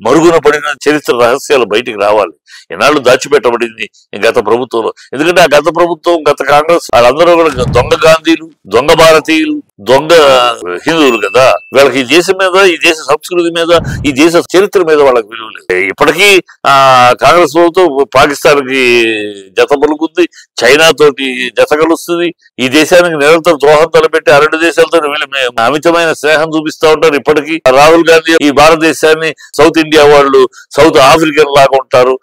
మరుగున పడిన చరిత్ర రహస్యాలు బయటికి రావాలి. ఎన్నాళ్ళు దాచిపెట్టబడింది గత ప్రభుత్వంలో. ఎందుకంటే ఆ గత ప్రభుత్వం, గత కాంగ్రెస్ వాళ్ళందరూ కూడా దొంగ గాంధీలు, దొంగ భారతీయులు, దొంగ హిందువులు కదా. వీళ్ళకి ఈ దేశం మీద, ఈ దేశ సంస్కృతి మీద, ఈ దేశ చరిత్ర మీద వాళ్ళకి విలువ లేదు. ఇప్పటికీ కాంగ్రెస్ ప్రభుత్వం పాకిస్తాన్ కి జత పలుకుంది, చైనా తోటి జత కలుస్తుంది. ఈ దేశానికి నిరంతర ద్రోహం తలపెట్టి ఆ రెండు దేశాలతో వీళ్ళు అమితమైన స్నేహం చూపిస్తా ఉంటారు. ఇప్పటికీ రాహుల్ గాంధీ ఈ భారతదేశాన్ని సౌత్ ఇండియా వాళ్ళు సౌత్ ఆఫ్రికన్ లాగా ఉంటారు,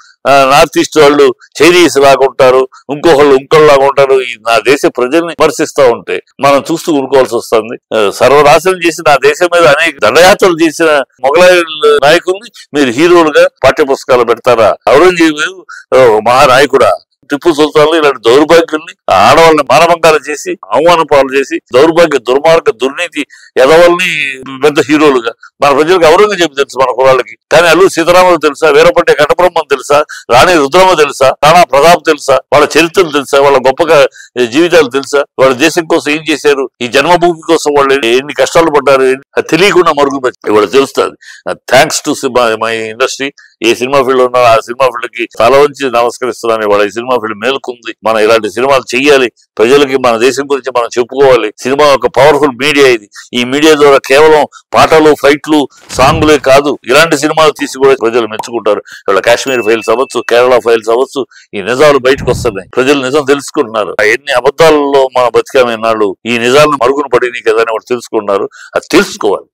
నార్త్ ఈస్ట్ వాళ్ళు చైనీస్ లాగా ఉంటారు, ఇంకోలాగా ఉంటారు. ఈ నా దేశ ప్రజల్ని విమర్శిస్తూ ఉంటే మనం చూస్తూ ఊరుకోవాల్సి వస్తుంది. సర్వనాశనం చేసి నా దేశం మీద అనేక దండయాత్రలు చేసిన మొఘలాయ నాయకుల్ని మీరు హీరోలుగా పాఠ్య పుస్తకాలు పెడతారా? ఔరంగజేబు మహానాయకుడా? టిప్పు సుల్తాన్లు ఇలాంటి దౌర్భాగ్యుల్ని, ఆడవాళ్ళని మానభంగాలు చేసి, అవమాన పాలు చేసి, దౌర్భాగ్య దుర్మార్గ దుర్నీతి ఎదవల్ని పెద్ద హీరోలుగా మన ప్రజలకు ఔరంగజేబు తెలుసు, మన కులాలకి. కానీ అల్లు సీతారాములు తెలుసా? వీరపట్టే ఘటబ్రహ్మం తెలుసా? రాణి రుద్రమ తెలుసా? రాణా ప్రతాప్ తెలుసా? వాళ్ళ చరిత్రలు తెలుసా? వాళ్ళ గొప్పగా జీవితాలు తెలుసా? వాళ్ళ దేశం కోసం ఏం చేశారు? ఈ జన్మభూమి కోసం వాళ్ళు ఎన్ని కష్టాలు పడ్డారు తెలియకుండా మరుగులు పెట్టి వాళ్ళు తెలుస్తుంది. Thanks to my industry. A cinema field ఉన్నా ఆ సినిమా ఫీల్డ్ కి తల వంచి నమస్కరిస్తున్నాను. వాళ్ళ ఈ సినిమా ఫీల్డ్ మేలుకుంది. మనం ఇలాంటి సినిమాలు చెయ్యాలి, ప్రజలకి మన దేశం గురించి మనం చెప్పుకోవాలి. సినిమా ఒక పవర్ఫుల్ మీడియా ఇది. ఈ మీడియా ద్వారా కేవలం పాటలు, ఫైట్లు, సాంగ్లే కాదు, ఇలాంటి సినిమాలు తీసి కూడా ప్రజలు మెచ్చుకుంటారు. ఇవాళ కాశ్మీర్ ఫైల్స్ అవ్వచ్చు, కేరళ ఫైల్స్ అవ్వచ్చు, ఈ నిజాలు బయటకు వస్తున్నాయి. ప్రజలు నిజం తెలుసుకుంటున్నారు. ఎన్ని అబద్ధాలలో మన బతికామన్నాళ్ళు ఈ నిజాలను మరుగున పడినాయి కదా అని వాళ్ళు తెలుసుకుంటున్నారు. అది తెలుసుకోవాలి.